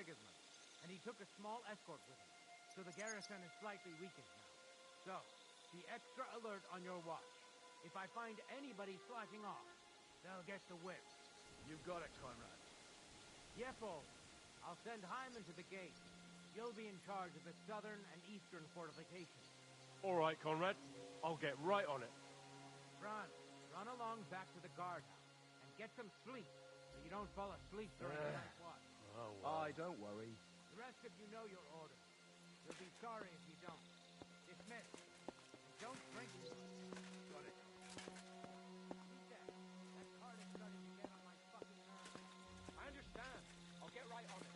Sigismund, and he took a small escort with him, so the garrison is slightly weakened now. So, be extra alert on your watch. If I find anybody slacking off, they'll get the whip. You've got it, Conrad. Yefo, I'll send Hyman to the gate. You'll be in charge of the southern and eastern fortifications. All right, Conrad. I'll get right on it. Franz, run along back to the guardhouse and get some sleep so you don't fall asleep during the night watch. Oh, well. Don't worry. The rest of you know your orders. You'll be sorry if you don't. Dismiss. And don't drink too much. Got it. That card is starting to get on my fucking nerves. I understand. I'll get right on it.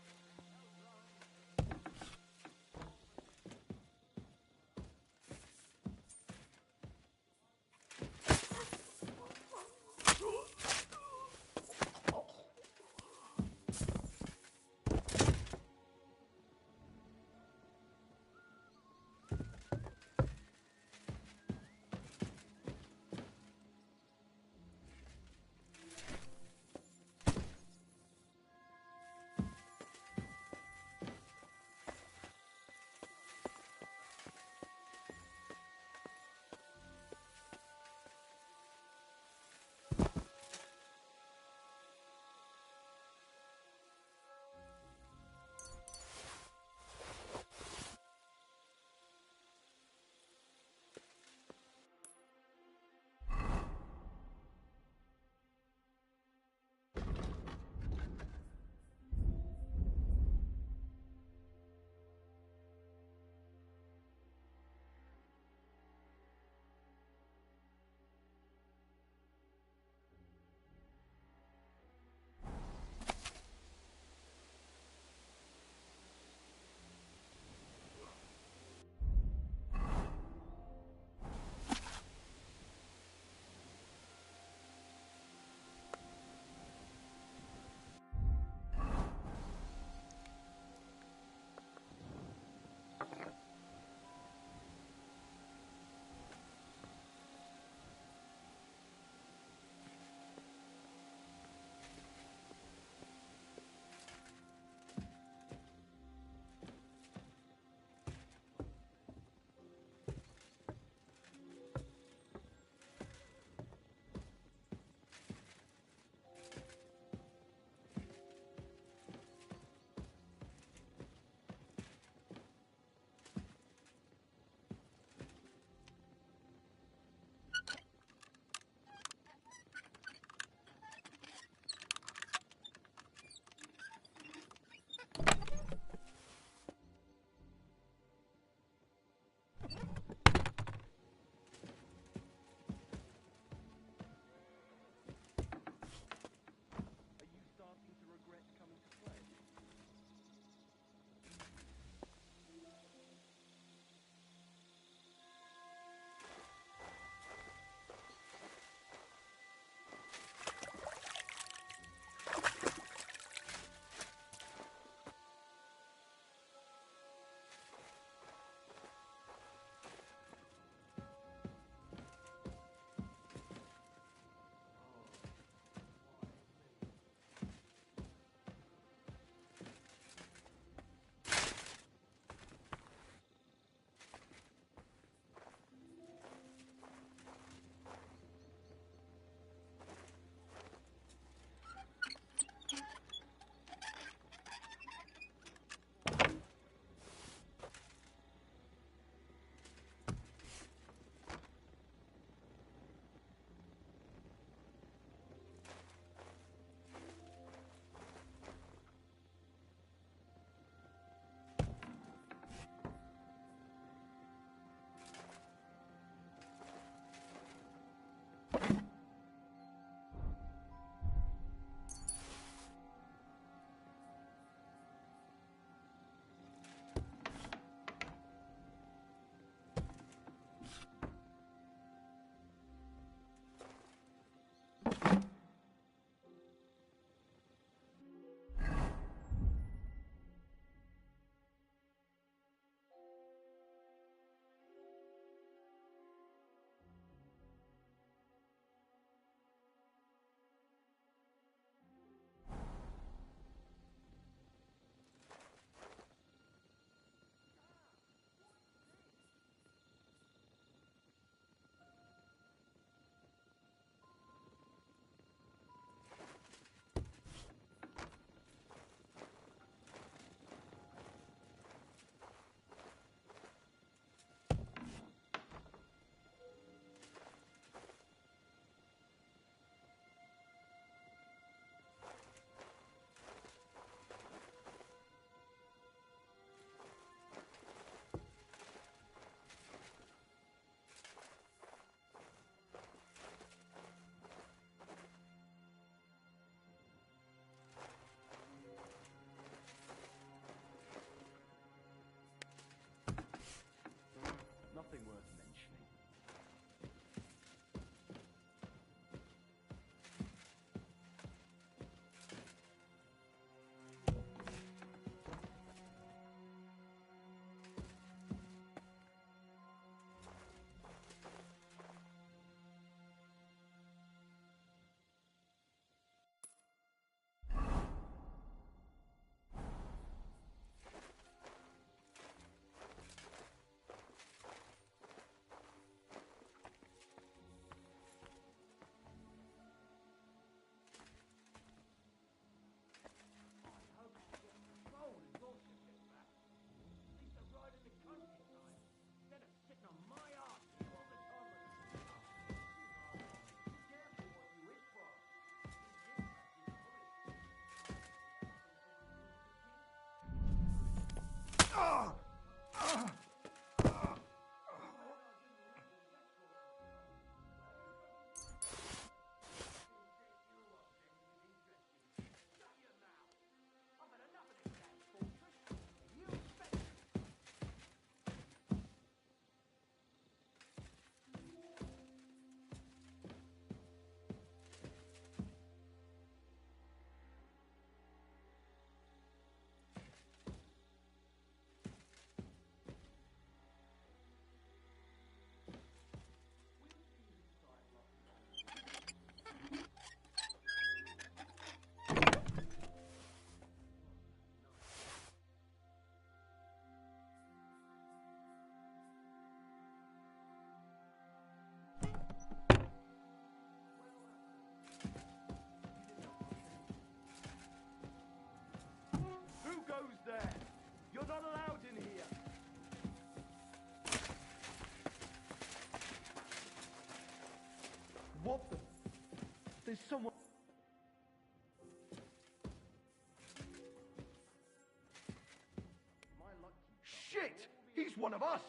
Shit! He's one of us!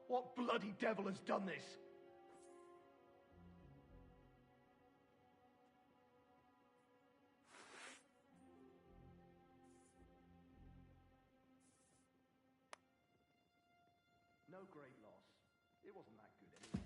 What bloody devil has done this? No great loss. It wasn't that good anyway.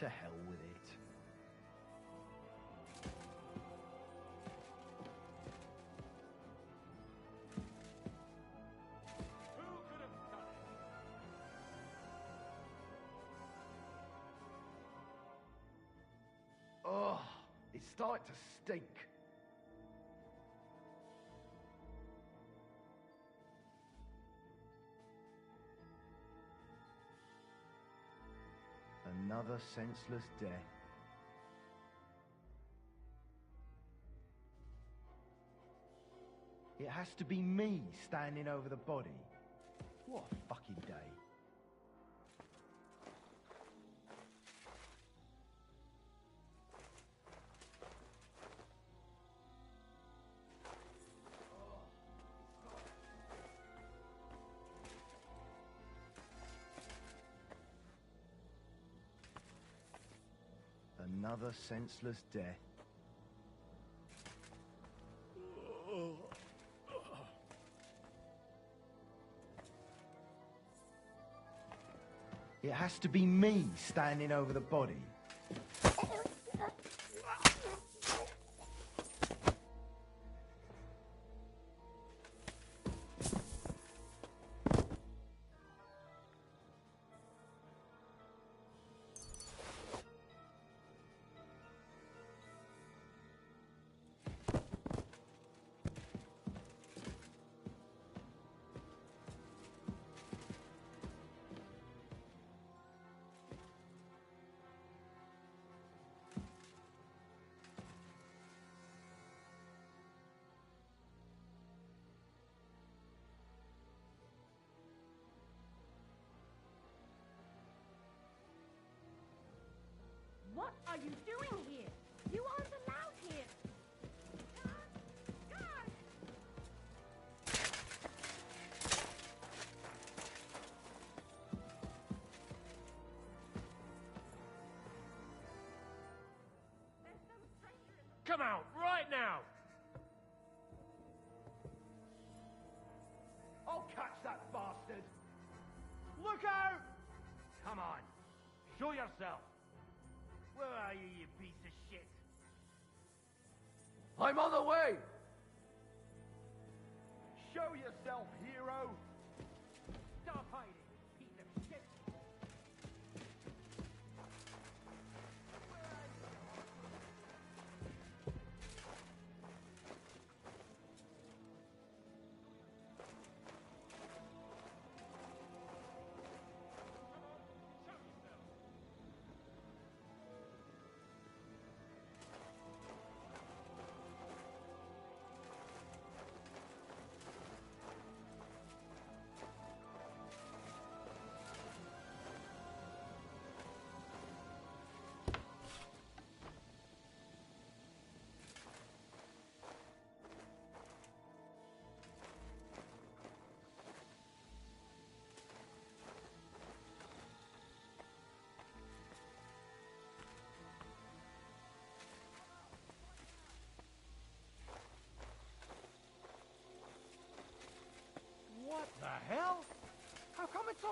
To hell with it. Who could have done it? Oh, it's starting to stink. Another senseless death. It has to be me standing over the body. What a fucking day. Another senseless death. It has to be me standing over the body. What are you doing here? You aren't allowed here. God! There's some stranger in the... Come out, right now! I'll catch that bastard! Look out! Come on. Show yourself. Where are you, you piece of shit? I'm on the way! Show yourself, hero! Stop hiding, piece of shit.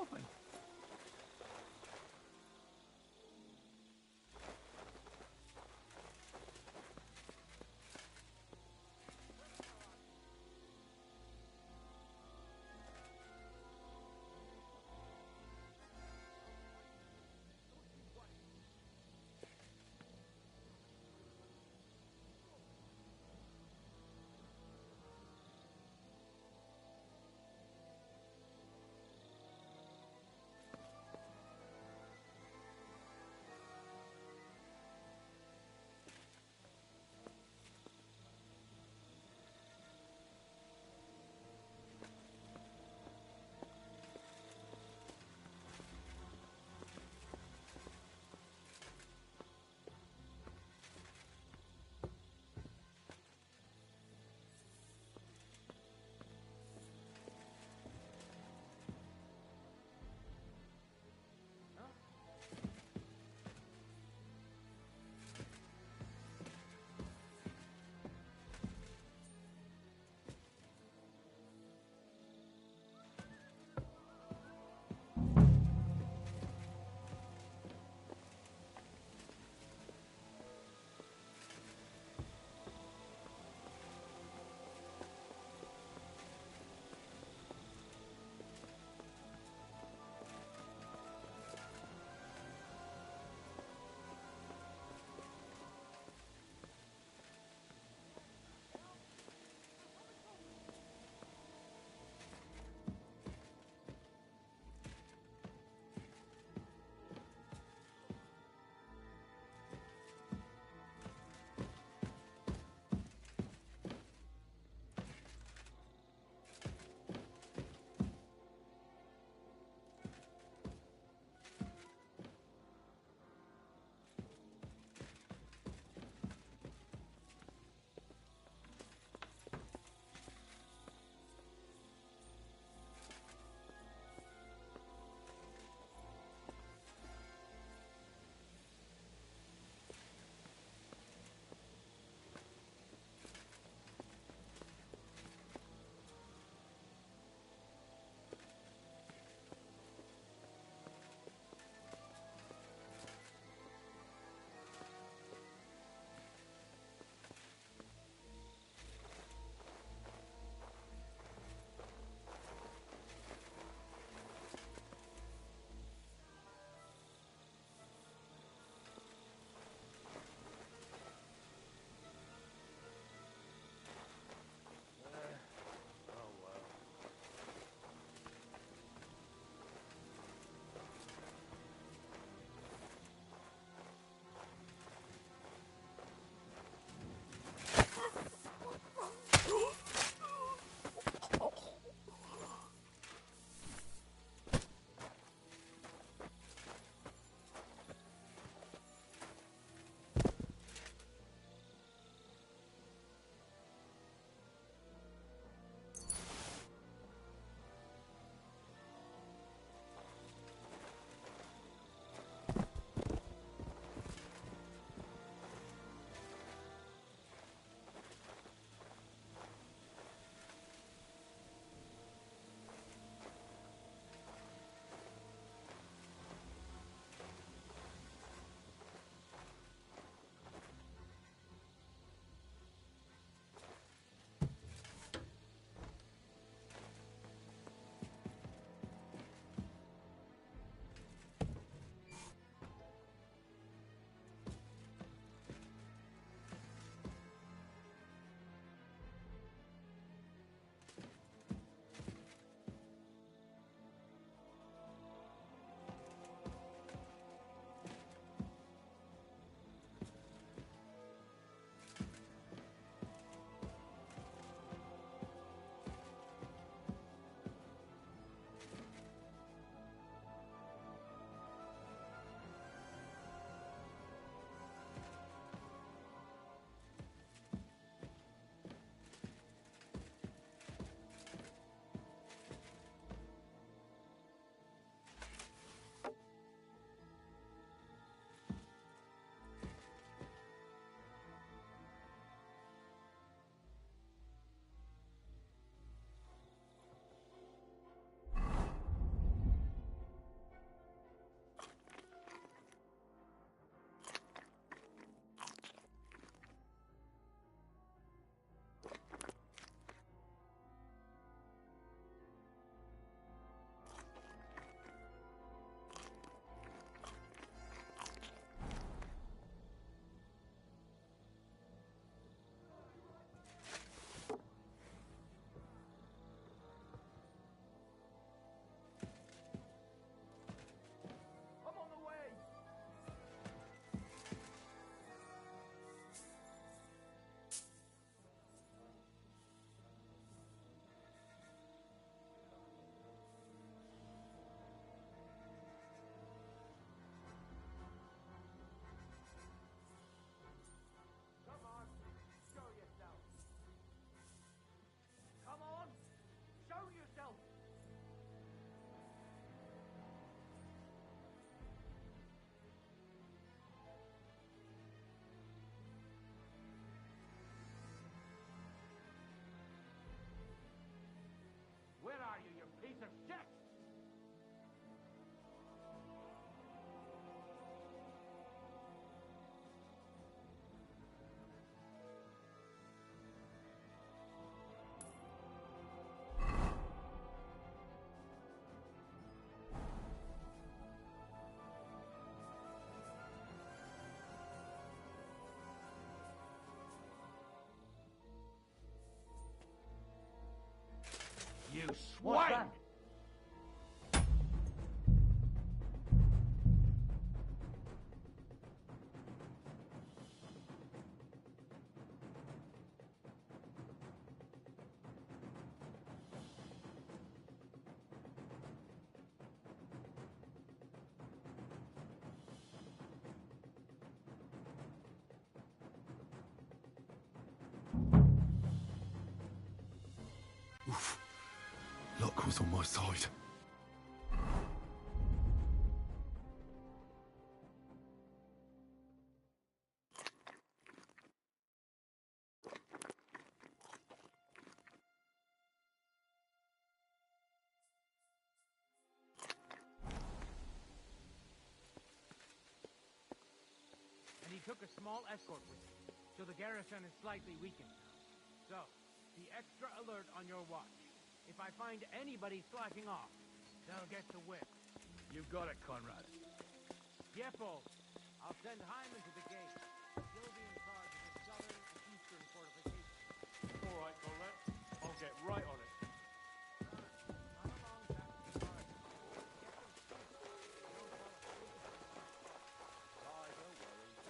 open. You What's swine! that? Luck was on my side. And he took a small escort with him, so the garrison is slightly weakened now. So, be extra alert on your watch. If I find anybody slacking off, they'll get the whip. You got it, Conrad. Yepo, I'll send Hyman to the gate. You'll be in charge of the southern and eastern fortifications. All right, Conrad. I'll get right on it. Run along past the guard. Get them quick. They don't fall asleep. Aye, don't worry.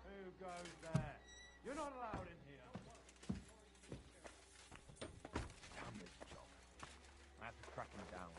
Who goes there? You're not allowed in here. Damn this job. I have to track him down.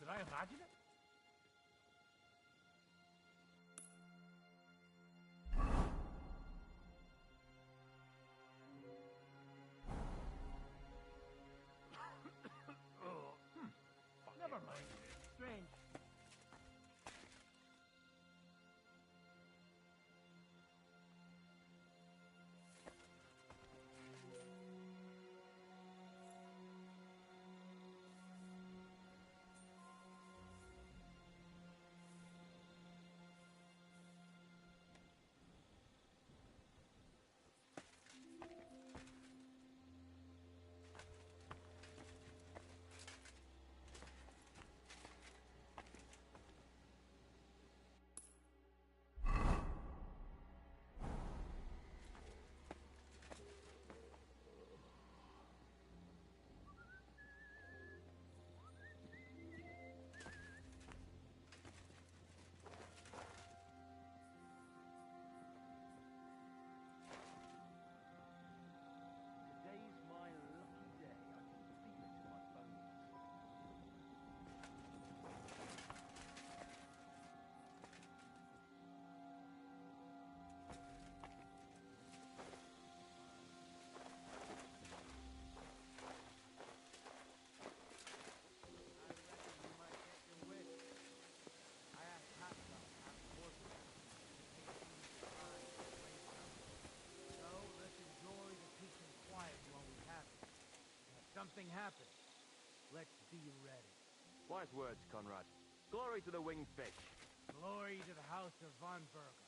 Did I imagine it? Never mind. Strange. Today's my lucky day. I can feel it in my bones. I asked Pat about having horses. So let's enjoy the peace and quiet while we have it. And if something happens, let's be ready. Wise words, Conrad. Glory to the winged fish. Glory to the house of Von Berger.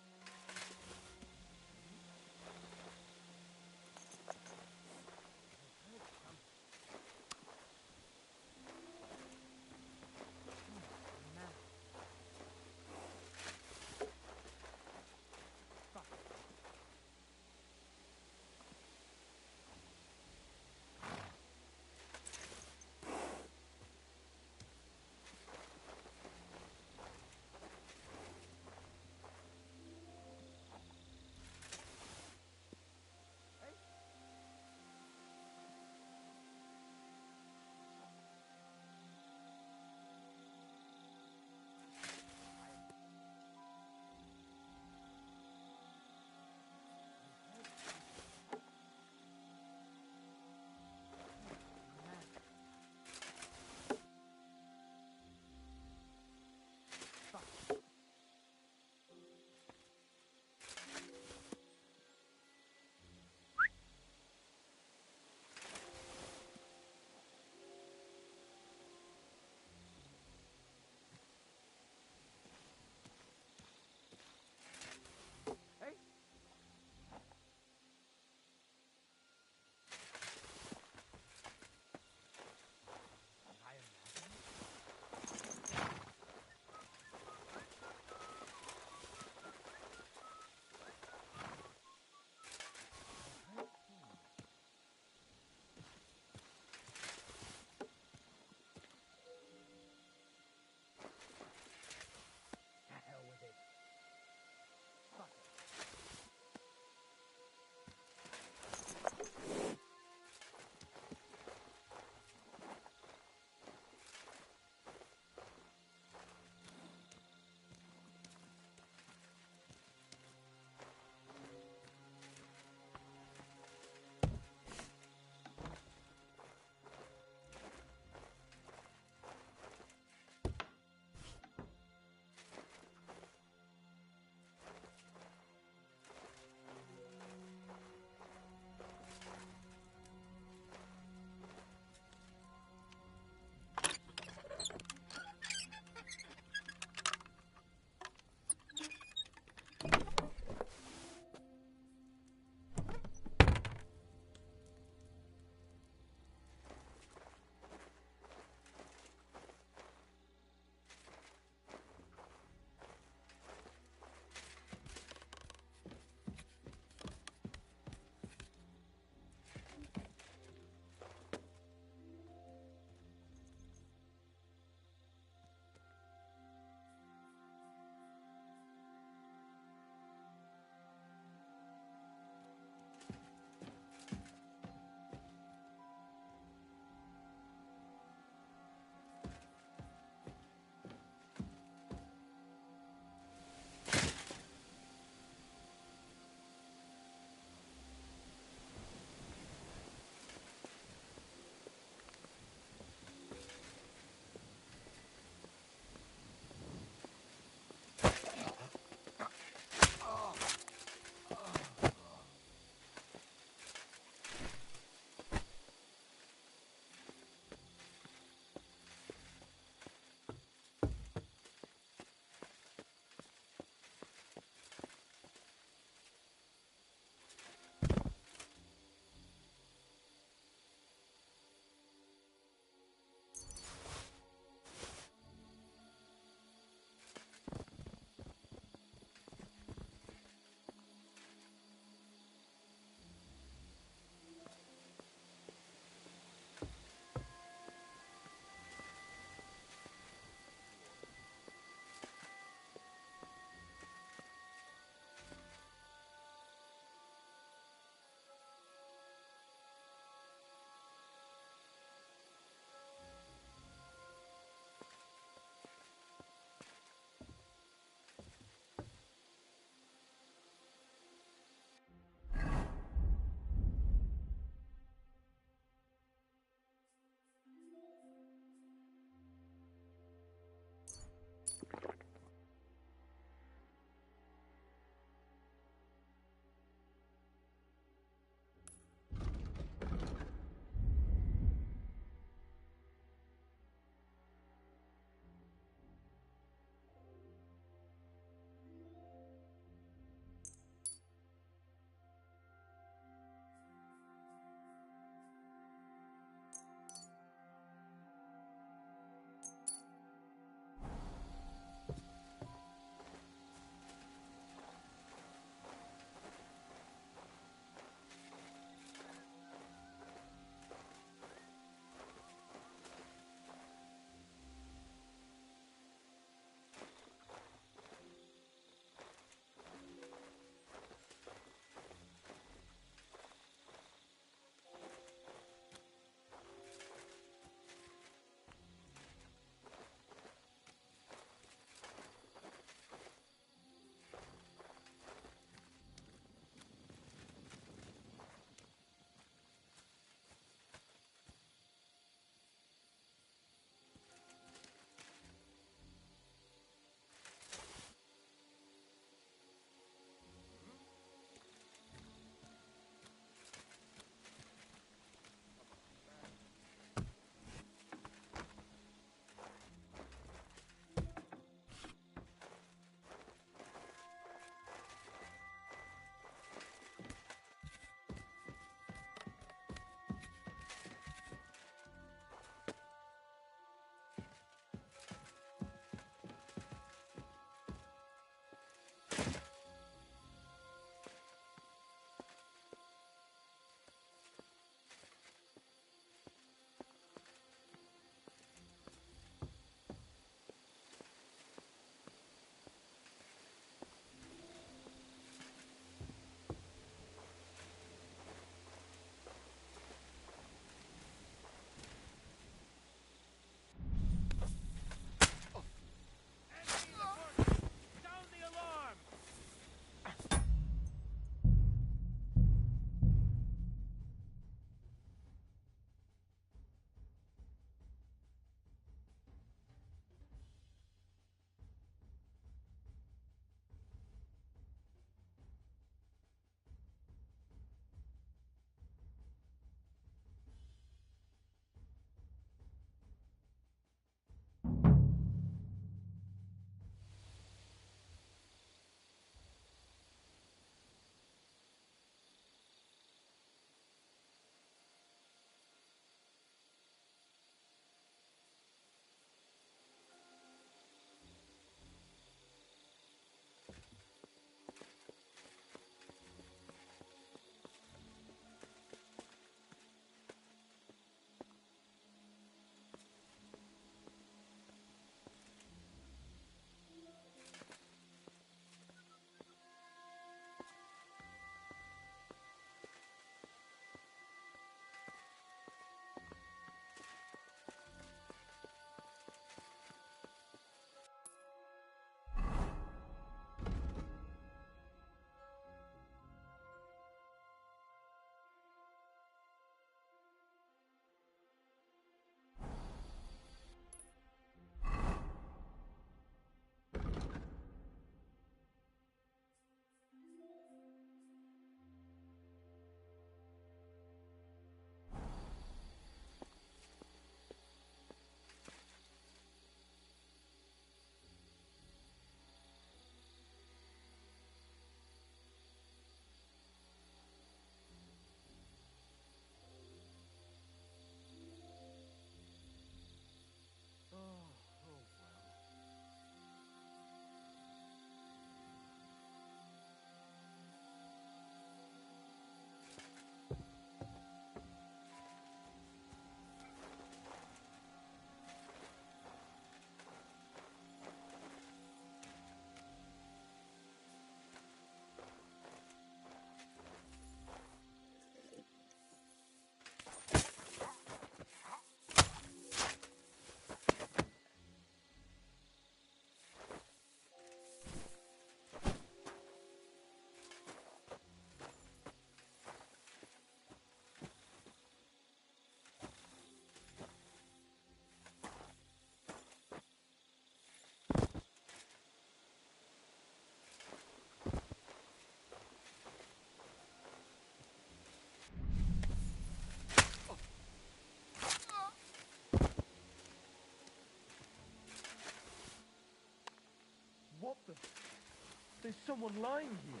There's someone lying here.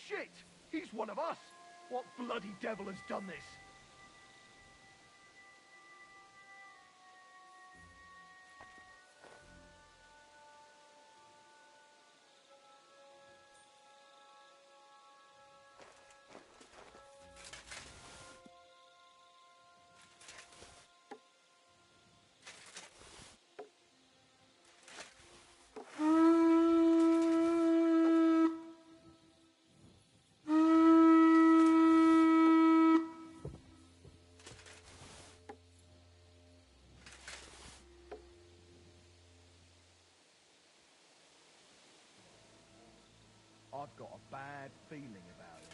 Shit! He's one of us! What bloody devil has done this? I've got a bad feeling about it.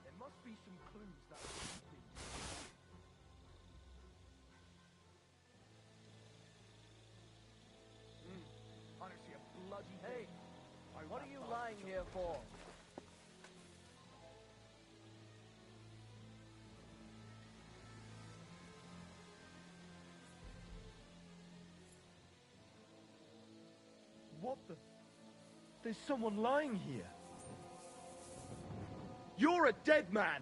There must be some clues that will lead me to I don't see a bloody Hey, thing. what are you lying here for? What the? There's someone lying here. You're a dead man!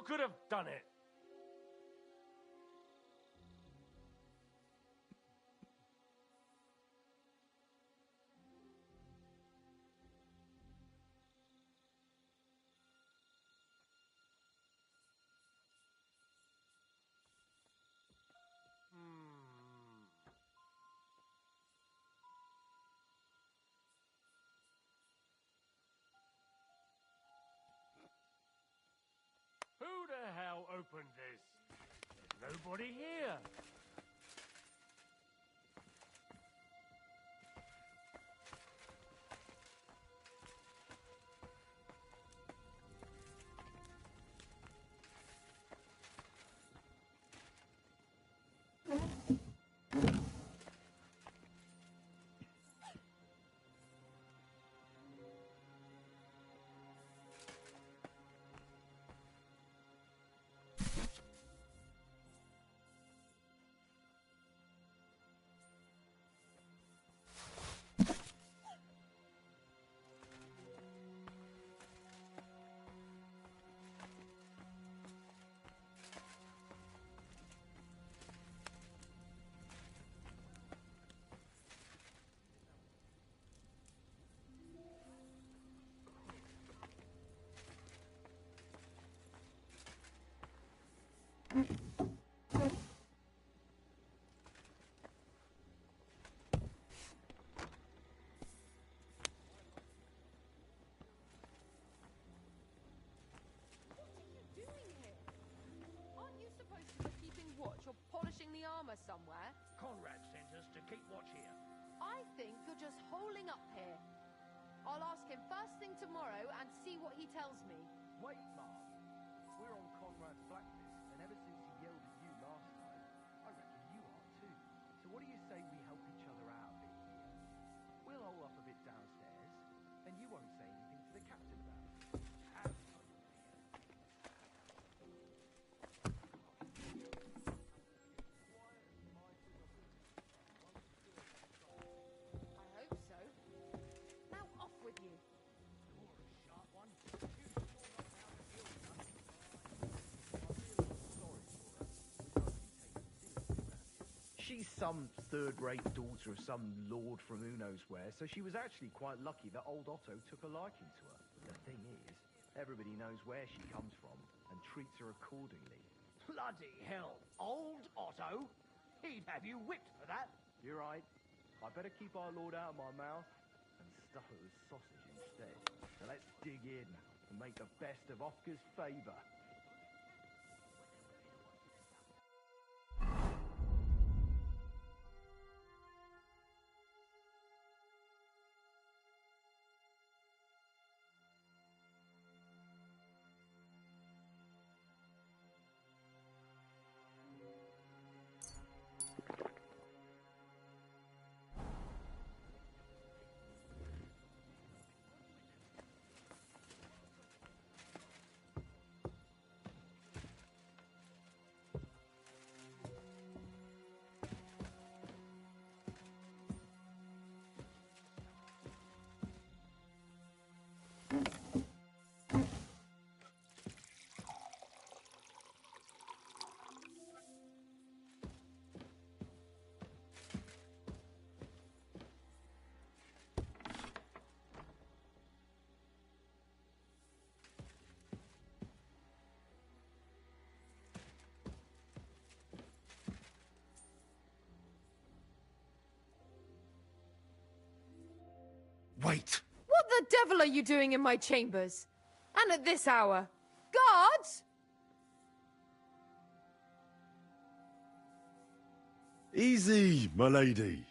Who could have done it? Who the hell opened this? There's nobody here. Armor somewhere. Conrad sent us to keep watch here. I think you're just holing up here. I'll ask him first thing tomorrow and see what he tells me. Wait, Mom. We're on Conrad's blacklist, and ever since he yelled at you last time, I reckon you are too. So what do you say we help each other out a bit here? We'll hole up a bit downstairs, and you won't say anything to the captain about it. Have fun here. I hope so. Now off with you. She's some third-rate daughter of some lord from who knows where, so she was actually quite lucky that old Otto took a liking to her. The thing is, everybody knows where she comes from and treats her accordingly. Bloody hell. Old Otto? He'd have you whipped for that. You're right. I better keep our lord out of my mouth and stuff it with sausage instead. So let's dig in and make the best of Oscar's favour. Wait. What the devil are you doing in my chambers? And at this hour? Guards! Easy, my lady.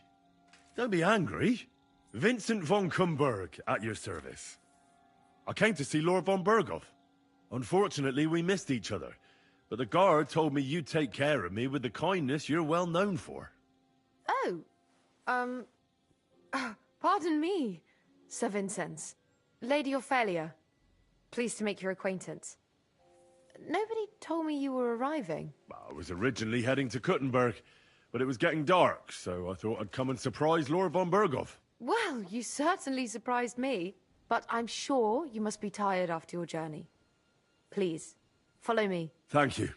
Don't be angry. Vincent von Kumberg, at your service. I came to see Lord von Berghoff. Unfortunately, we missed each other, but the guard told me you'd take care of me with the kindness you're well known for. Oh, pardon me, Sir Vincent. Lady Ophelia. Pleased to make your acquaintance. Nobody told me you were arriving. I was originally heading to Kuttenberg, but it was getting dark, so I thought I'd come and surprise Lord von Berghoff. Well, you certainly surprised me, but I'm sure you must be tired after your journey. Please, Follow me. Thank you.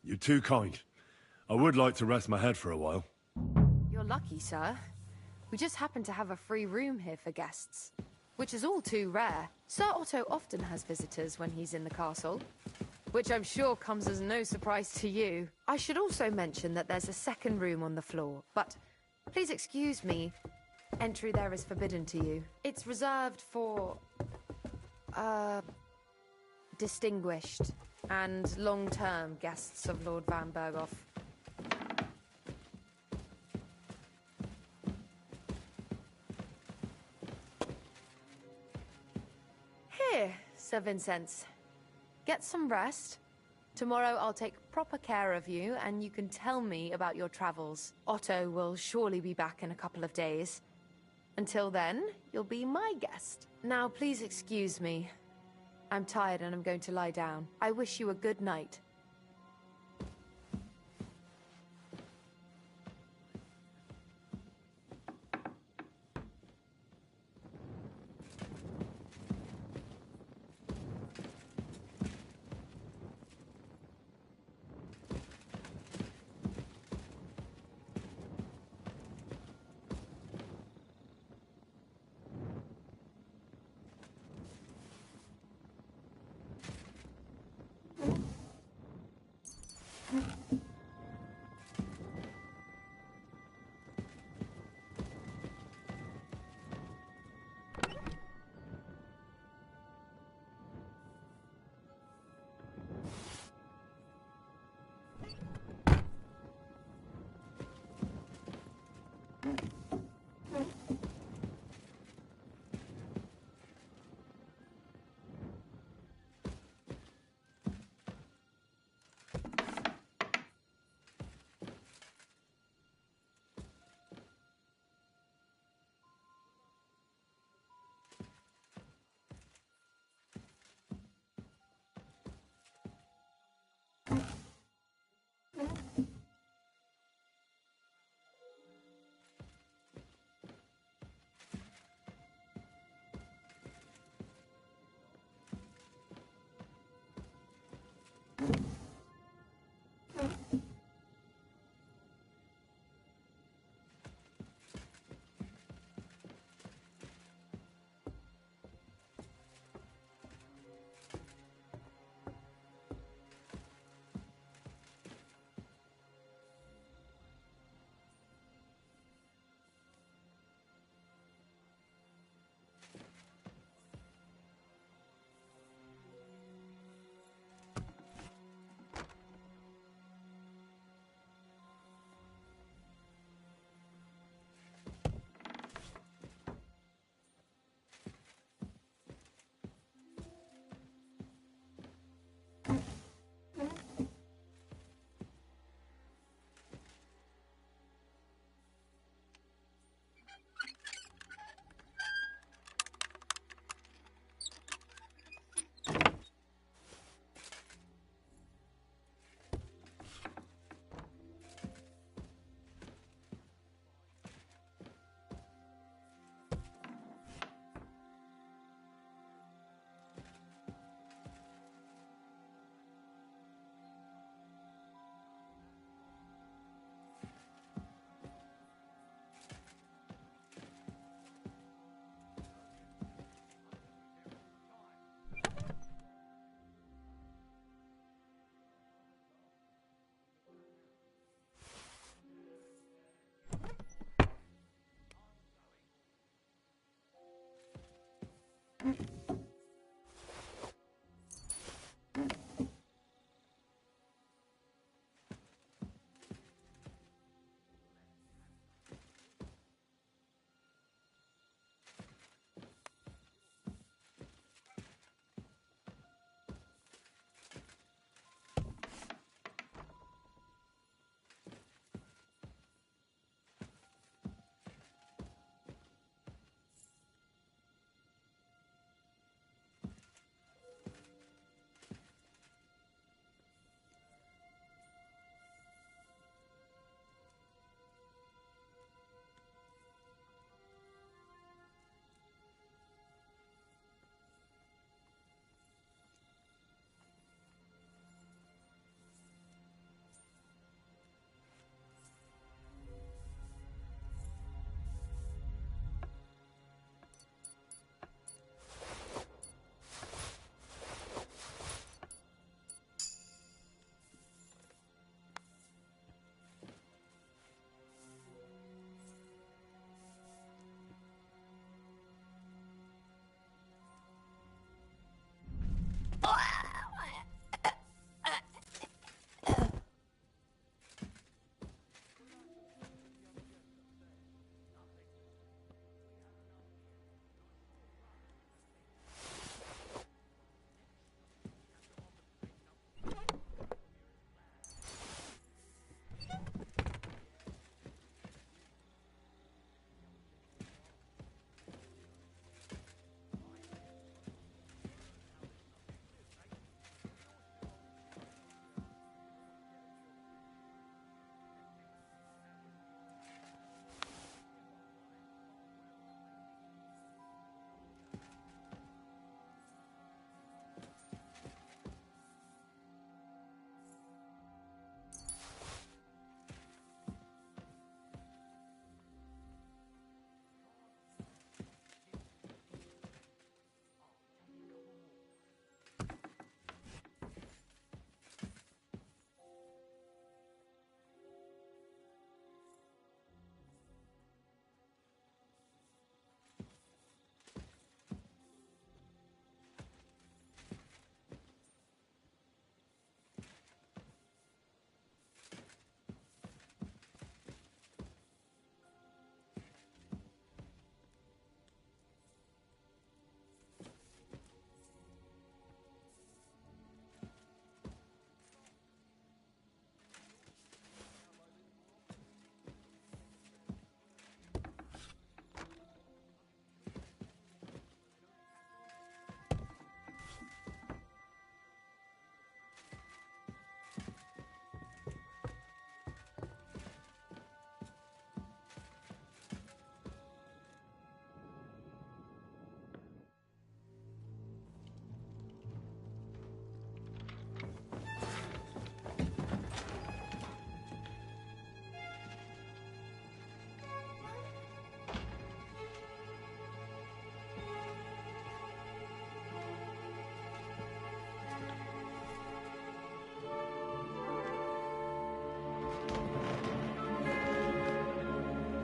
You're too kind. I would like to rest my head for a while. You're lucky, sir. We just happen to have a free room here for guests, which is all too rare. Sir Otto often has visitors when he's in the castle, which I'm sure comes as no surprise to you. I should also mention that there's a second room on the floor, but please excuse me, entry there is forbidden to you. It's reserved for, distinguished and long-term guests of Lord Van Berghoff. Here, Sir Vincent. Get some rest. Tomorrow I'll take proper care of you, and you can tell me about your travels. Otto will surely be back in a couple of days. Until then, you'll be my guest. Now, please excuse me. I'm tired and I'm going to lie down. I wish you a good night.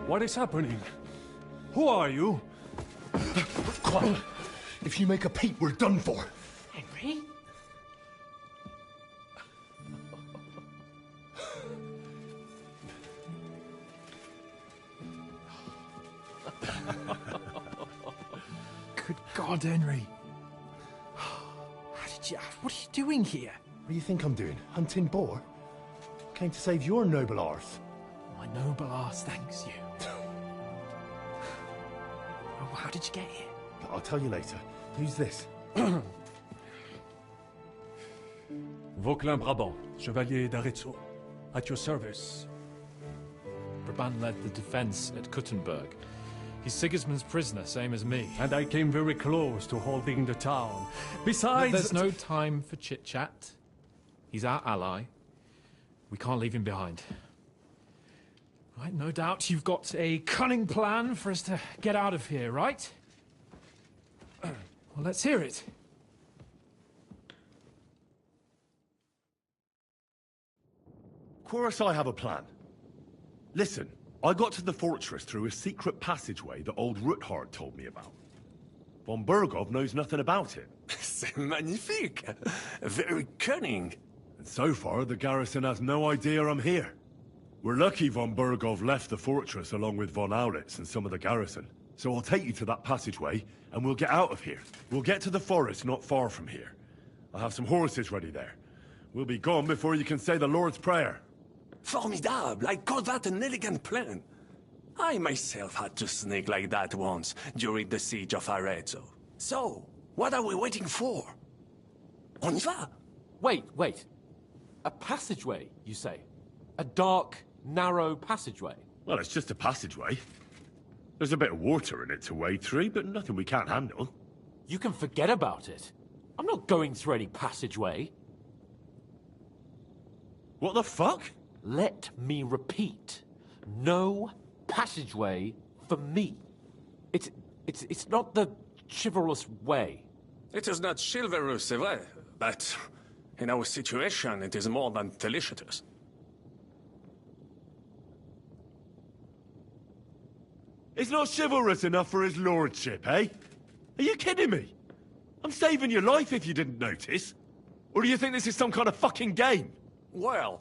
What is happening? Who are you? Quiet. If you make a peep, we're done for. Henry? Good God, Henry. What are you doing here? What do you think I'm doing? Hunting boar? Came to save your noble arse. My noble arse thanks you. Oh, how did you get here? I'll tell you later. Who's this? Vauquelin Brabant, Chevalier d'Arezzo. At your service. Brabant led the defense at Kuttenberg. He's Sigismund's prisoner, same as me. And I came very close to holding the town. Besides... There's no time for chit-chat. He's our ally. We can't leave him behind. Right, no doubt you've got a cunning plan for us to get out of here, right? Well, let's hear it. Of course I have a plan. Listen, I got to the fortress through a secret passageway that old Ruthard told me about. Von Bergov knows nothing about it. C'est magnifique! Very cunning. And so far, the garrison has no idea I'm here. We're lucky Von Bergov left the fortress along with Von Aulitz and some of the garrison. So I'll take you to that passageway, and we'll get out of here. We'll get to the forest not far from here. I'll have some horses ready there. We'll be gone before you can say the Lord's Prayer. Formidable! I call that an elegant plan. I myself had to sneak like that once during the siege of Arezzo. So, what are we waiting for? On y va! Wait. A passageway, you say? A dark, narrow passageway? Well, it's just a passageway. There's a bit of water in it to wade through, but nothing we can't handle. You can forget about it. I'm not going through any passageway. What the fuck? Let me repeat. No passageway for me. It's not the chivalrous way. It is not chivalrous, c'est vrai, but in our situation, it is more than delicious. It's not chivalrous enough for his lordship, eh? Are you kidding me? I'm saving your life if you didn't notice. Or do you think this is some kind of fucking game? Well,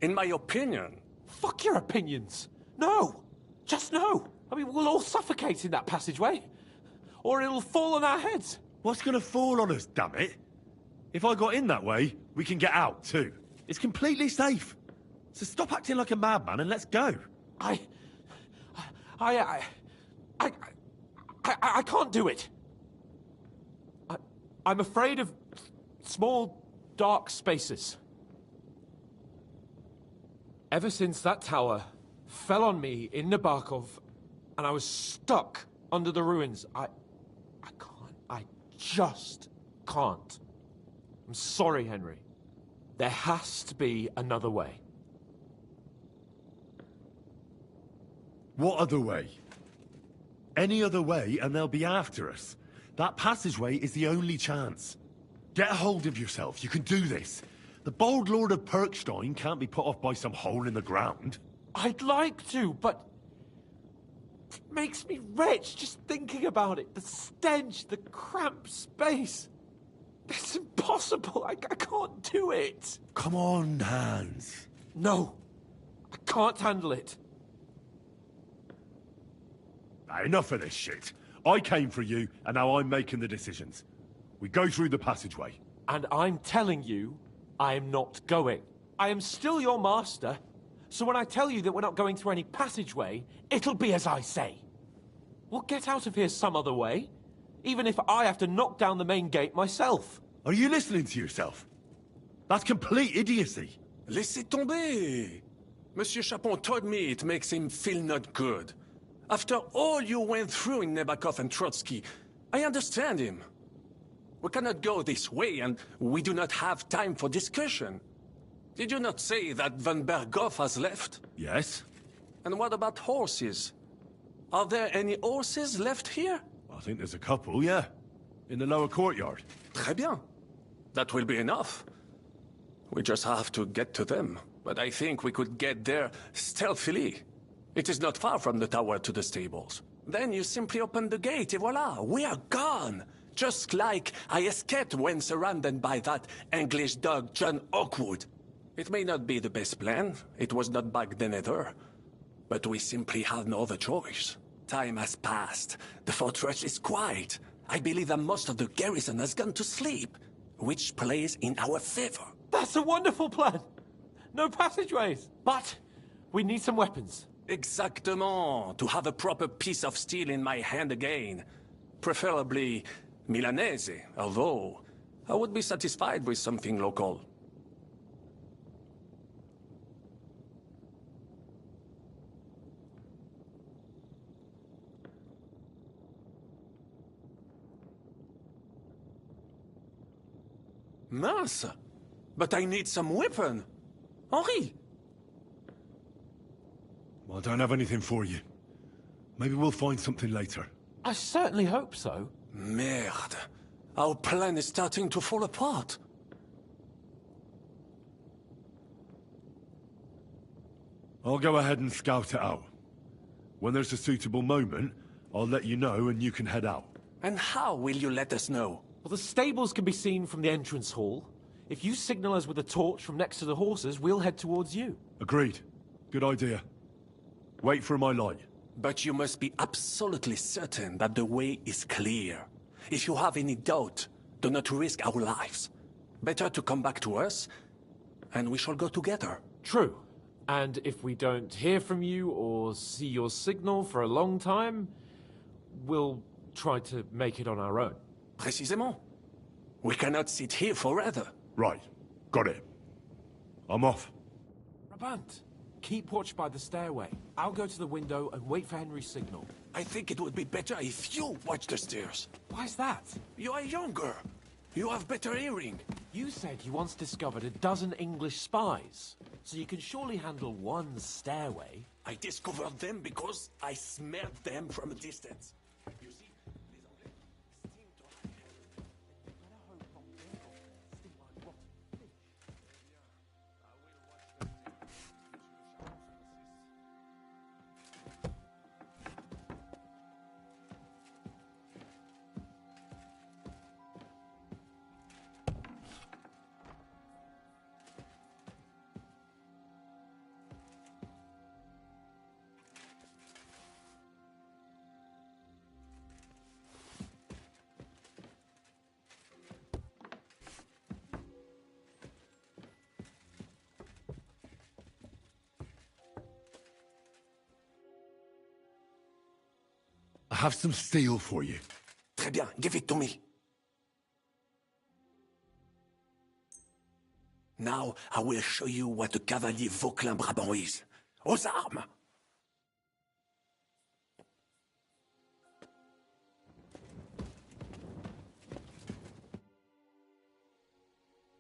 in my opinion... Fuck your opinions. No. Just no. I mean, we'll all suffocate in that passageway. Or it'll fall on our heads. What's gonna fall on us, damn it? If I got in that way, we can get out, too. It's completely safe. So stop acting like a madman and let's go. I can't do it. I'm afraid of small, dark spaces. Ever since that tower fell on me in Nabokov, and I was stuck under the ruins, I just can't. I'm sorry, Henry. There has to be another way. What other way? Any other way and they'll be after us. That passageway is the only chance. Get a hold of yourself, you can do this. The bold Lord of Perkstein can't be put off by some hole in the ground. I'd like to, but... it makes me wretched just thinking about it. The stench, the cramped space. It's impossible. I can't do it. Come on, Hans. No. I can't handle it. Enough of this shit. I came for you, and now I'm making the decisions. We go through the passageway. And I'm telling you, I am not going. I am still your master, so when I tell you that we're not going through any passageway, it'll be as I say. We'll get out of here some other way, even if I have to knock down the main gate myself. Are you listening to yourself? That's complete idiocy. Laissez tomber. Monsieur Chapon told me it makes him feel not good. After all you went through in Nabokov and Trotsky, I understand him. We cannot go this way, and we do not have time for discussion. Did you not say that Von Berghoff has left? Yes. And what about horses? Are there any horses left here? I think there's a couple, yeah. In the lower courtyard. Très bien. That will be enough. We just have to get to them. But I think we could get there stealthily. It is not far from the tower to the stables. Then you simply open the gate, et voila, we are gone! Just like I escaped when surrounded by that English dog John Oakwood. It may not be the best plan, it was not back then either. But we simply had no other choice. Time has passed. The fortress is quiet. I believe that most of the garrison has gone to sleep, which plays in our favor. That's a wonderful plan. No passageways. But we need some weapons. Exactement. To have a proper piece of steel in my hand again. Preferably Milanese, although I would be satisfied with something local. Mince! But I need some weapon! Henri! Well, I don't have anything for you. Maybe we'll find something later. I certainly hope so. Merde. Our plan is starting to fall apart. I'll go ahead and scout it out. When there's a suitable moment, I'll let you know and you can head out. And how will you let us know? Well, the stables can be seen from the entrance hall. If you signal us with a torch from next to the horses, we'll head towards you. Agreed. Good idea. Wait for my light. But you must be absolutely certain that the way is clear. If you have any doubt, do not risk our lives. Better to come back to us, and we shall go together. True. And if we don't hear from you or see your signal for a long time, we'll try to make it on our own. Précisément. We cannot sit here forever. Right. Got it. I'm off. Brabant, keep watch by the stairway. I'll go to the window and wait for Henry's signal. I think it would be better if you watch the stairs. Why's that? You are younger. You have better hearing. You said you once discovered a dozen English spies, so you can surely handle one stairway. I discovered them because I smelled them from a distance. You see, les Anglais seem to have I have some steel for you. Très bien, give it to me. Now I will show you what a cavalier Vauclin Brabant is. Aux armes!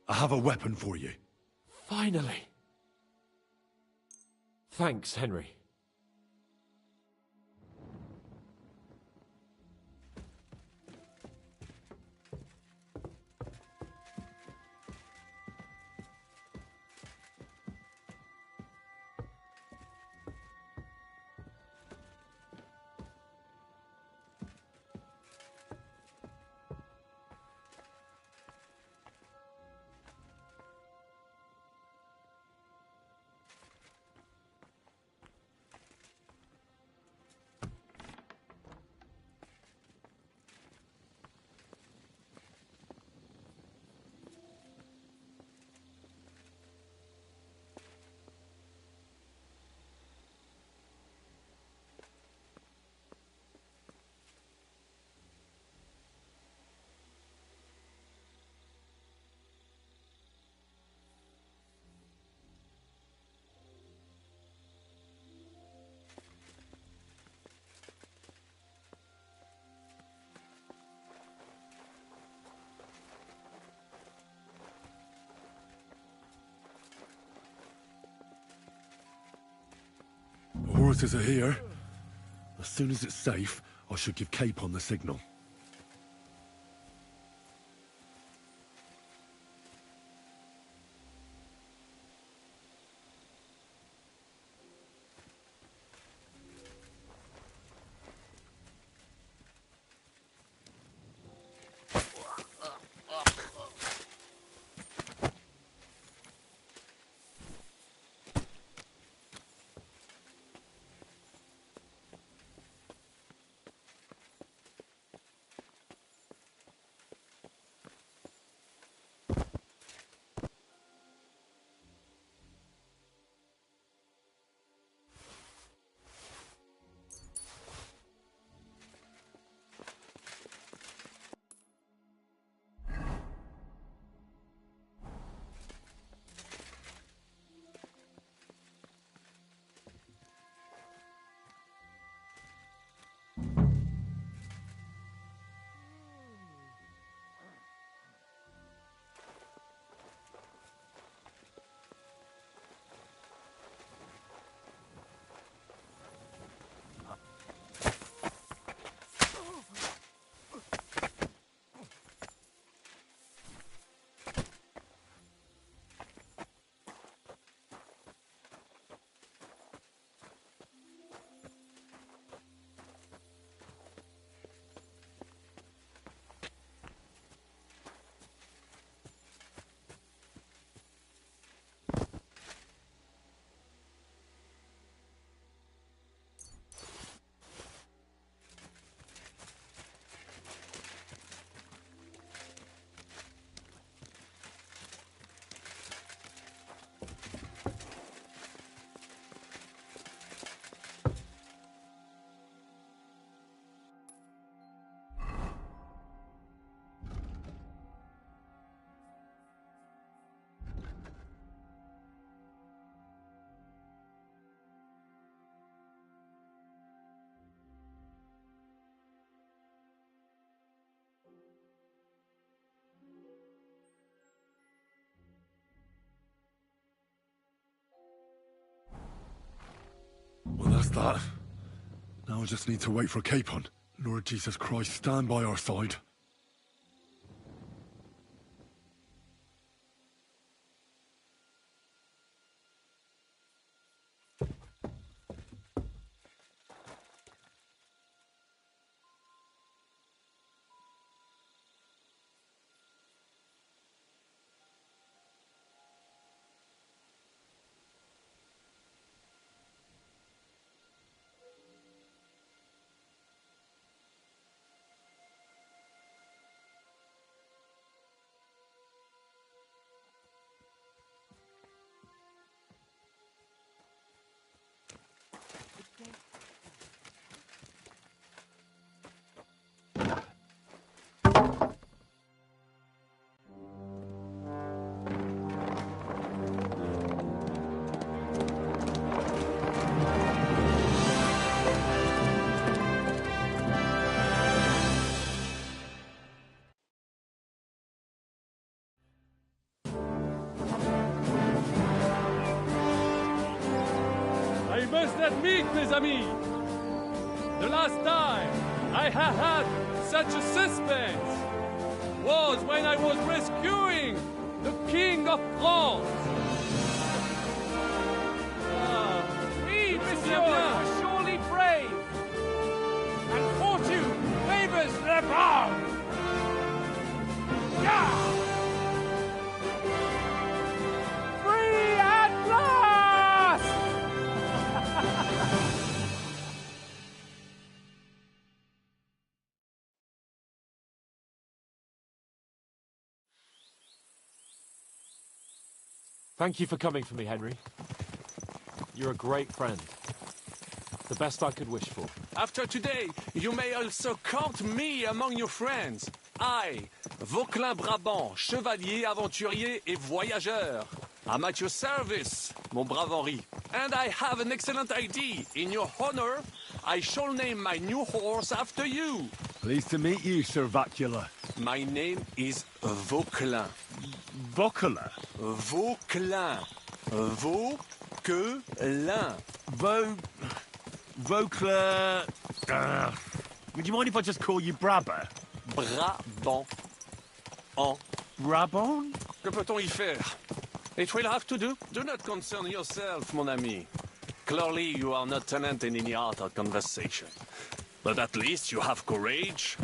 I have a weapon for you. Finally. Thanks, Henry. The horses are here. As soon as it's safe, I should give Cape on the signal. Well, that's that. Now I just need to wait for Capon. Lord Jesus Christ, stand by our side. I must admit, mes amis, the last time I have had such a suspense was when I was rescuing the King of France. Oui, monsieur, you are surely brave. And fortune favors the brave. Yeah! Free at last! Thank you for coming for me, Henry. You're a great friend. The best I could wish for. After today, you may also count me among your friends. I, Vauquelin Brabant, chevalier, aventurier et voyageur. I'm at your service, mon brave Henri. And I have an excellent idea. In your honor, I shall name my new horse after you. Pleased to meet you, Sir Vacula. My name is Vauquelin. Vauquelin? Vauquelin. Vauquelin. Vauquelin... would you mind if I just call you Brabber? Brabant. En. Brabant? Que peut-on y faire? It will have to do. Do not concern yourself, mon ami. Clearly, you are not talent in any art or conversation. But at least you have courage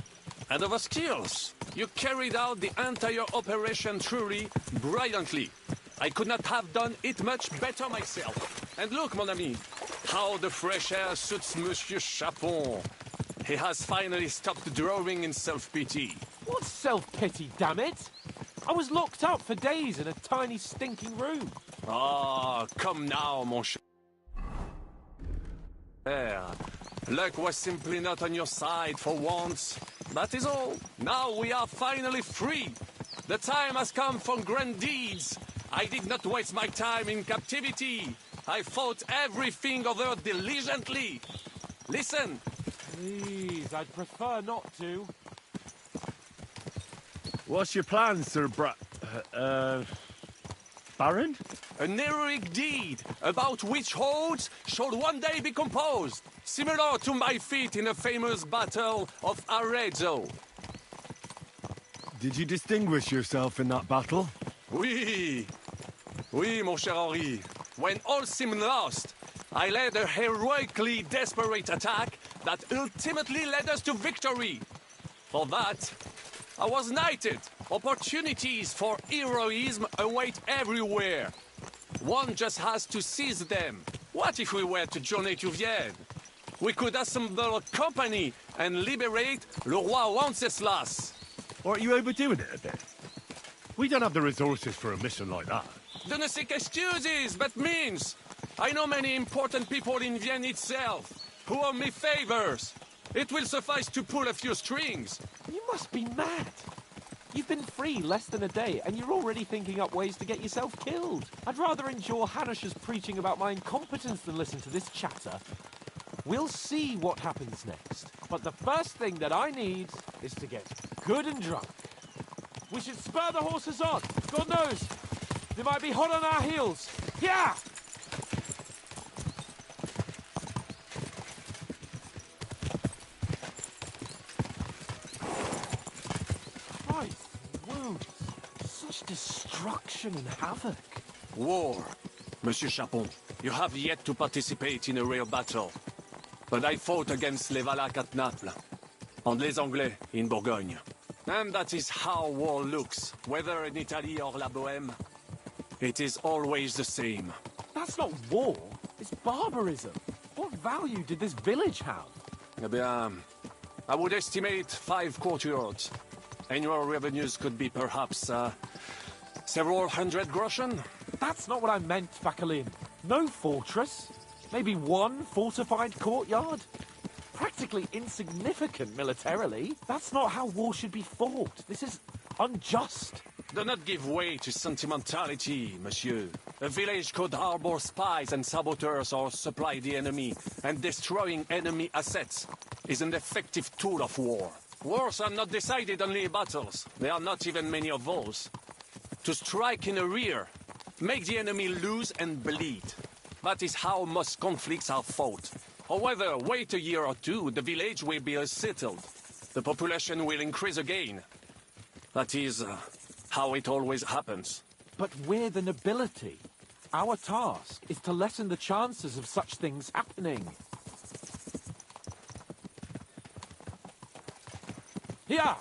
and other skills. You carried out the entire operation truly brilliantly. I could not have done it much better myself. And look, mon ami, how the fresh air suits Monsieur Chapon. He has finally stopped drawing in self-pity. What self-pity, damn it? I was locked up for days in a tiny stinking room. Ah, come now, mon cher. Luck was simply not on your side for once. That is all. Now we are finally free. The time has come for grand deeds. I did not waste my time in captivity. I fought everything over diligently. Listen. Please, I'd prefer not to. What's your plan, Sir Baron? An heroic deed about which odes shall one day be composed, similar to my feat in the famous Battle of Arezzo. Did you distinguish yourself in that battle? Oui. Oui, mon cher Henri. When all seemed lost, I led a heroically desperate attack that ultimately led us to victory. For that, I was knighted. Opportunities for heroism await everywhere. One just has to seize them. What if we were to journey to Vienne? We could assemble a company and liberate Le Roi Wenceslas. Aren't you overdoing it a bit? We don't have the resources for a mission like that. De ne seek excuses, but means. I know many important people in Vienne itself who owe me favors. It will suffice to pull a few strings. You must be mad. You've been free less than a day, and you're already thinking up ways to get yourself killed. I'd rather endure Hanish's preaching about my incompetence than listen to this chatter. We'll see what happens next. But the first thing that I need is to get good and drunk. We should spur the horses on. God knows, they might be hot on our heels. Yeah! destruction and havoc. War. Monsieur Chapon, you have yet to participate in a real battle. But I fought against les Valaques at Naples, and les Anglais in Bourgogne. And that is how war looks, whether in Italy or La Bohème. It is always the same. That's not war, it's barbarism. What value did this village have? Eh bien, I would estimate 5 courtyards. Annual revenues could be perhaps, several hundred groschen? That's not what I meant, Fakalin. No fortress. Maybe one fortified courtyard. Practically insignificant militarily. That's not how war should be fought. This is unjust. Do not give way to sentimentality, monsieur. A village could harbor spies and saboteurs or supply the enemy, and destroying enemy assets is an effective tool of war. Wars are not decided only in battles. There are not even many of those. To strike in the rear, make the enemy lose and bleed. That is how most conflicts are fought. However, wait a year or two, the village will be settled. The population will increase again. That is how it always happens. But we're the nobility. Our task is to lessen the chances of such things happening. Here!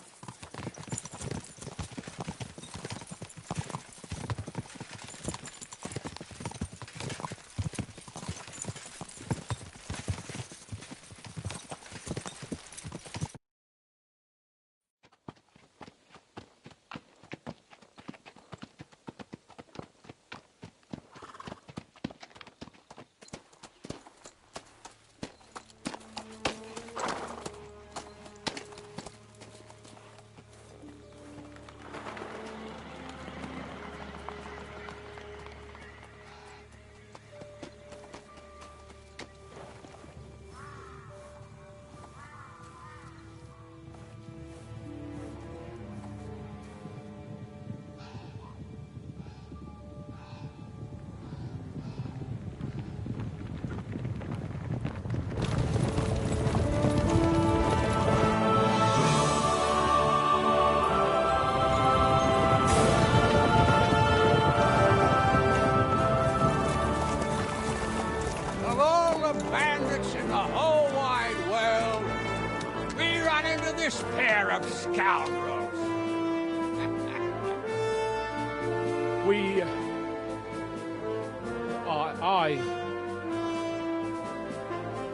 This pair of scoundrels.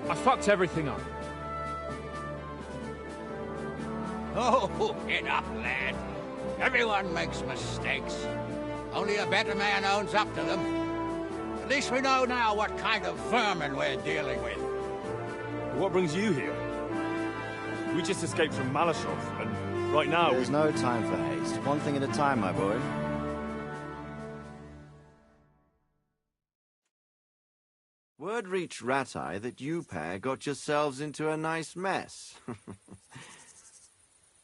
I fucked everything up. Oh, get up, lad. Everyone makes mistakes. Only a better man owns up to them. At least we know now what kind of vermin we're dealing with. What brings you here? We just escaped from Malashov, and right now There's no time for haste. One thing at a time, my boy. Word reached Ratai that you pair got yourselves into a nice mess.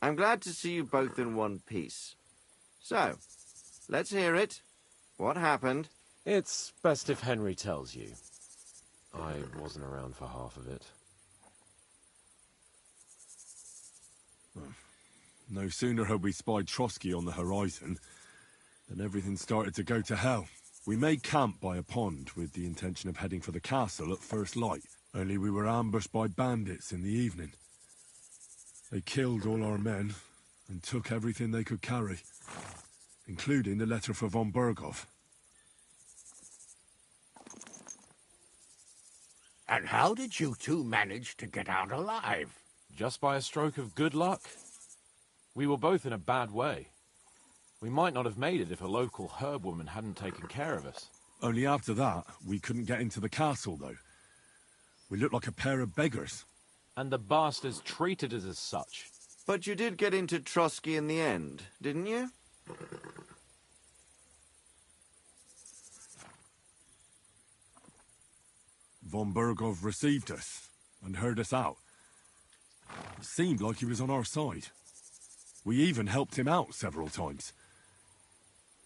I'm glad to see you both in one piece. So, let's hear it. What happened? It's best if Henry tells you. I wasn't around for half of it. No sooner had we spied Trotsky on the horizon than everything started to go to hell. We made camp by a pond with the intention of heading for the castle at first light, only we were ambushed by bandits in the evening. They killed all our men and took everything they could carry, including the letter for von Berghoff. And how did you two manage to get out alive? Just by a stroke of good luck. We were both in a bad way. We might not have made it if a local herb woman hadn't taken care of us. Only after that, we couldn't get into the castle, though. We looked like a pair of beggars. And the bastards treated us as such. But you did get into Trotsky in the end, didn't you? Von Berghoff received us and heard us out. It seemed like he was on our side. We even helped him out several times.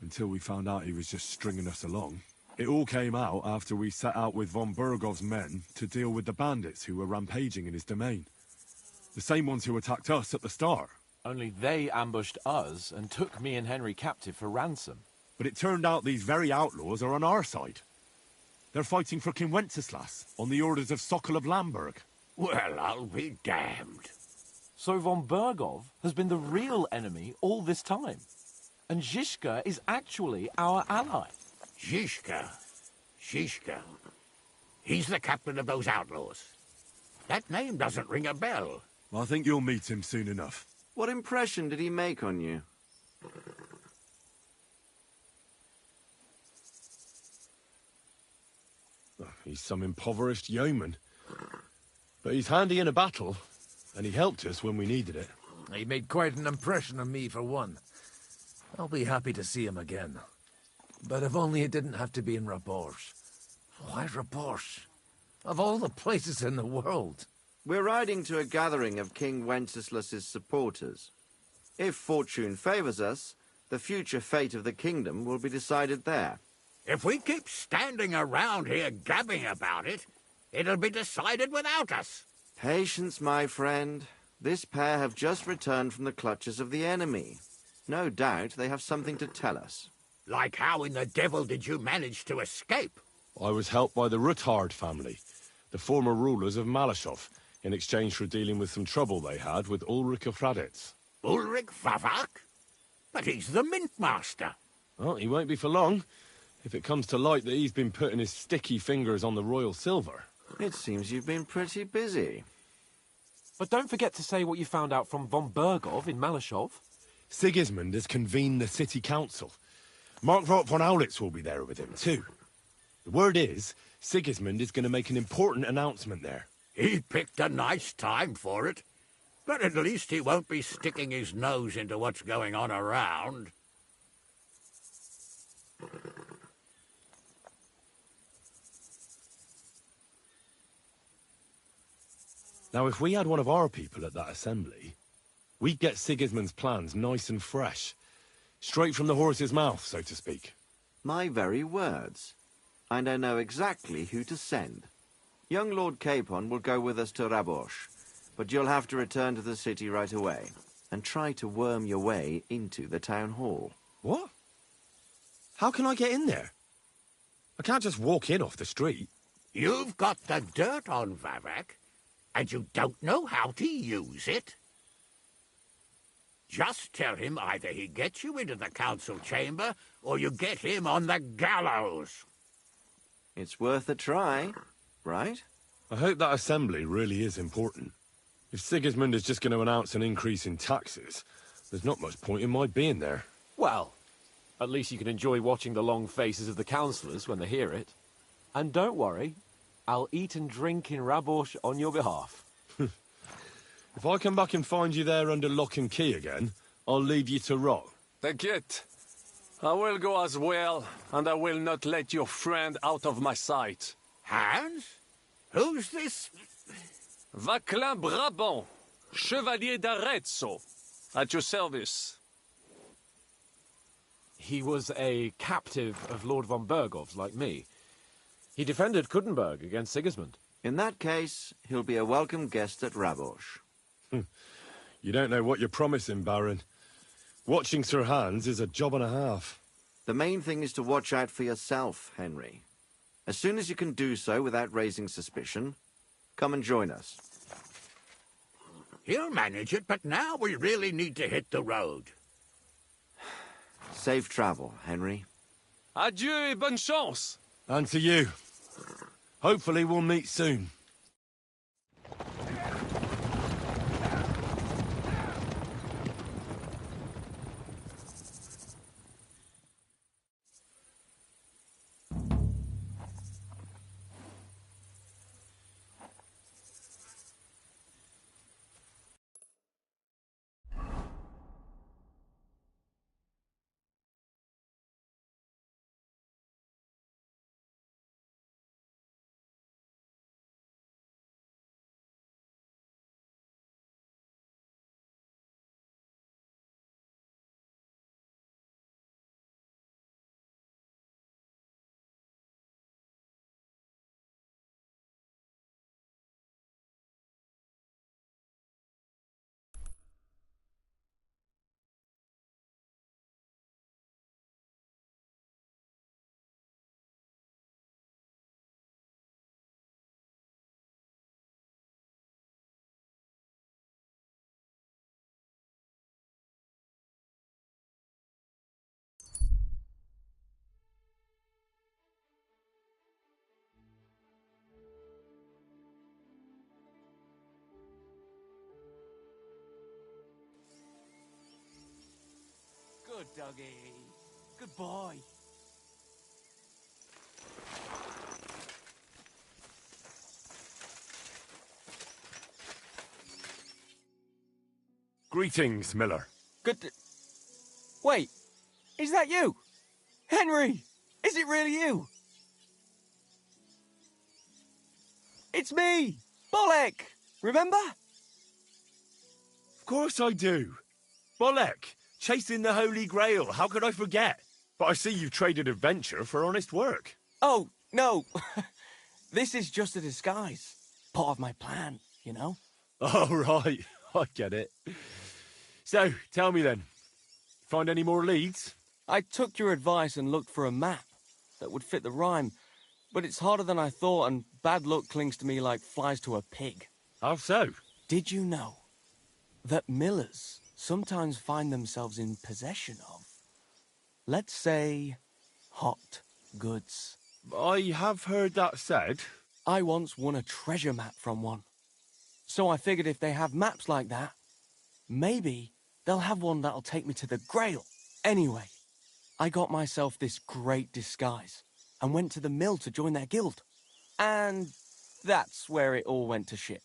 Until we found out he was just stringing us along. It all came out after we set out with von Berghoff's men to deal with the bandits who were rampaging in his domain. The same ones who attacked us at the start. Only they ambushed us and took me and Henry captive for ransom. But it turned out these very outlaws are on our side. They're fighting for King Wenceslas on the orders of Sokol of Lamberg. Well, I'll be damned. So von Bergov has been the real enemy all this time. And Zizka is actually our ally. Zizka? Zizka? He's the captain of those outlaws. That name doesn't ring a bell. I think you'll meet him soon enough. What impression did he make on you? He's some impoverished yeoman. But he's handy in a battle, and he helped us when we needed it. He made quite an impression on me, for one. I'll be happy to see him again. But if only it didn't have to be in Rabosh. Why Rabosh? Of all the places in the world. We're riding to a gathering of King Wenceslas's supporters. If fortune favors us, the future fate of the kingdom will be decided there. If we keep standing around here gabbing about it, it'll be decided without us. Patience, my friend. This pair have just returned from the clutches of the enemy. No doubt they have something to tell us. Like how in the devil did you manage to escape? I was helped by the Ruthard family, the former rulers of Malashov, in exchange for dealing with some trouble they had with Ulrich of Raditz. Ulrich Vavak? But he's the mint master. Well, he won't be for long, if it comes to light that he's been putting his sticky fingers on the royal silver. It seems you've been pretty busy. But don't forget to say what you found out from von Bergov in Malashov. Sigismund has convened the city council. Markvart von Aulitz will be there with him, too. The word is, Sigismund is going to make an important announcement there. He picked a nice time for it. But at least he won't be sticking his nose into what's going on around. Now, if we had one of our people at that assembly, we'd get Sigismund's plans nice and fresh. Straight from the horse's mouth, so to speak. My very words. And I know exactly who to send. Young Lord Capon will go with us to Rabosh, but you'll have to return to the city right away, and try to worm your way into the town hall. What? How can I get in there? I can't just walk in off the street. You've got the dirt on Vavak, and you don't know how to use it? Just tell him either he gets you into the council chamber, or you get him on the gallows. It's worth a try, right? I hope that assembly really is important. If Sigismund is just going to announce an increase in taxes, there's not much point in my being there. Well, at least you can enjoy watching the long faces of the councillors when they hear it. And don't worry, I'll eat and drink in Rabosh on your behalf. If I come back and find you there under lock and key again, I'll leave you to rot. T'inquiète. I will go as well, and I will not let your friend out of my sight. Hans? Who's this? Vaclin Brabant, Chevalier d'Arezzo, at your service. He was a captive of Lord von Bergov's, like me. He defended Kuttenberg against Sigismund. In that case, he'll be a welcome guest at Rabosh. You don't know what you're promising, Baron. Watching Sir Hans is a job and a half. The main thing is to watch out for yourself, Henry. As soon as you can do so without raising suspicion, come and join us. He'll manage it, but now we really need to hit the road. Safe travel, Henry. Adieu et bonne chance! And to you. Hopefully we'll meet soon. Good doggy. Good boy. Greetings, Miller. Wait, is that you? Henry! Is it really you? It's me! Bolek! Remember? Of course I do. Bolek, chasing the Holy Grail, how could I forget? But I see you've traded adventure for honest work. Oh, no. This is just a disguise. Part of my plan, you know? Oh, right. I get it. So, tell me then. Find any more leads? I took your advice and looked for a map that would fit the rhyme, but it's harder than I thought, and bad luck clings to me like flies to a pig. How so? Did you know that millers sometimes find themselves in possession of, let's say, hot goods? I have heard that said. I once won a treasure map from one. So I figured if they have maps like that, maybe they'll have one that'll take me to the Grail. Anyway, I got myself this great disguise and went to the mill to join their guild. And that's where it all went to shit.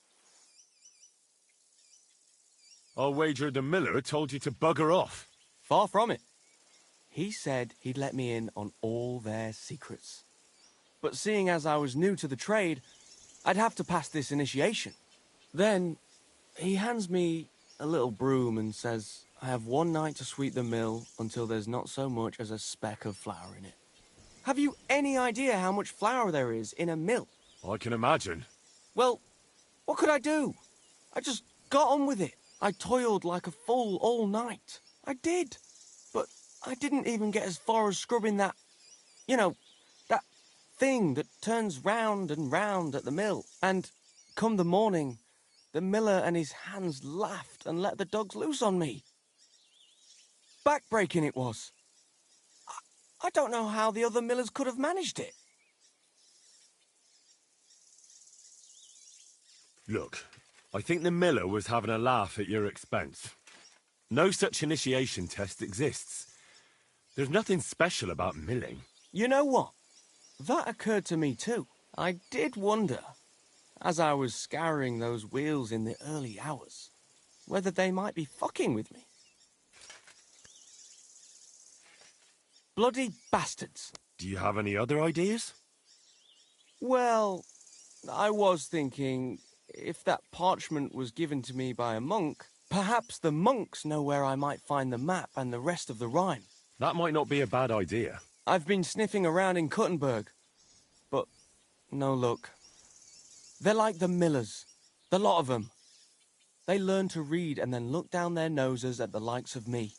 I'll wager the miller told you to bugger off. Far from it. He said he'd let me in on all their secrets. But seeing as I was new to the trade, I'd have to pass this initiation. Then he hands me a little broom and says I have one night to sweep the mill until there's not so much as a speck of flour in it. Have you any idea how much flour there is in a mill? I can imagine. Well, what could I do? I just got on with it. I toiled like a fool all night. I did. But I didn't even get as far as scrubbing that, you know, that thing that turns round and round at the mill. And come the morning, the miller and his hands laughed and let the dogs loose on me. Backbreaking it was. I don't know how the other millers could have managed it. Look, I think the miller was having a laugh at your expense. No such initiation test exists. There's nothing special about milling. You know what? That occurred to me too. I did wonder, as I was scouring those wheels in the early hours, whether they might be fucking with me. Bloody bastards. Do you have any other ideas? Well, I was thinking, if that parchment was given to me by a monk, perhaps the monks know where I might find the map and the rest of the rhyme. That might not be a bad idea. I've been sniffing around in Kuttenberg, but no luck. They're like the millers, the lot of them. They learn to read and then look down their noses at the likes of me.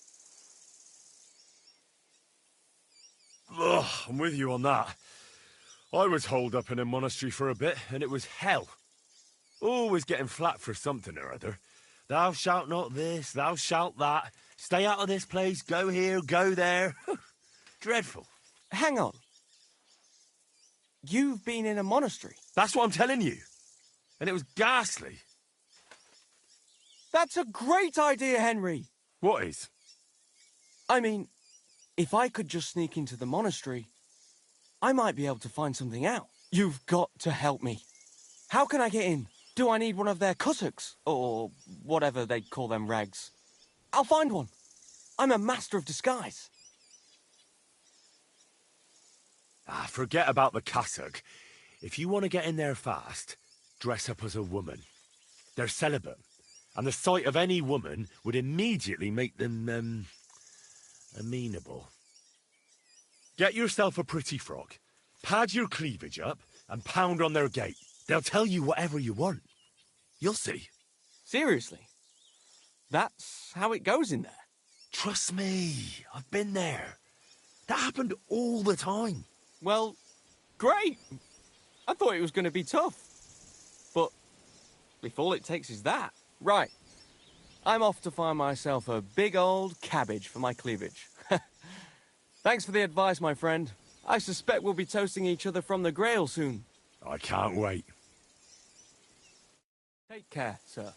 Ugh, I'm with you on that. I was holed up in a monastery for a bit, and it was hell. Always getting flat for something or other. Thou shalt not this, thou shalt that. Stay out of this place, go here, go there. Dreadful. Hang on. You've been in a monastery? That's what I'm telling you. And it was ghastly. That's a great idea, Henry. What is? I mean, if I could just sneak into the monastery, I might be able to find something out. You've got to help me. How can I get in? Do I need one of their kutuks? Or whatever they call them rags? I'll find one. I'm a master of disguise. Forget about the cassock. If you want to get in there fast, dress up as a woman. They're celibate, and the sight of any woman would immediately make them, amenable. Get yourself a pretty frock, pad your cleavage up, and pound on their gate. They'll tell you whatever you want. You'll see. Seriously? That's how it goes in there? Trust me, I've been there. That happened all the time. Well, great. I thought it was going to be tough. But if all it takes is that... Right. I'm off to find myself a big old cabbage for my cleavage. Thanks for the advice, my friend. I suspect we'll be toasting each other from the Grail soon. I can't wait. Take care, sir.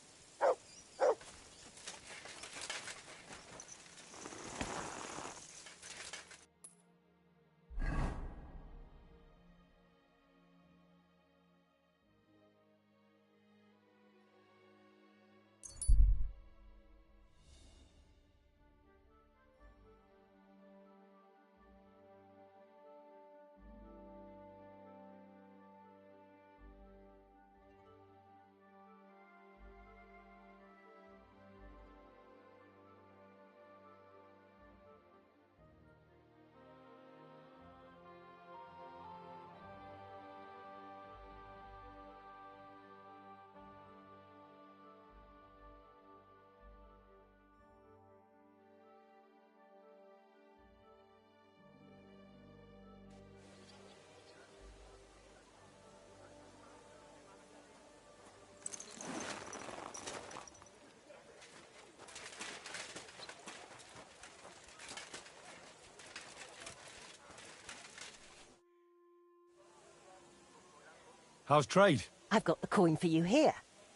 How's trade? I've got the coin for you here.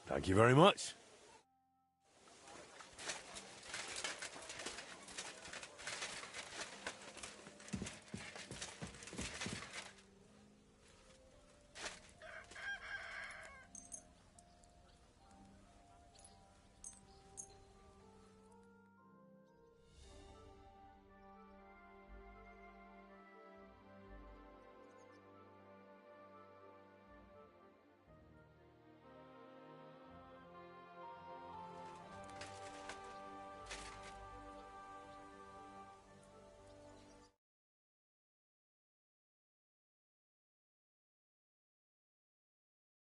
Thank you very much.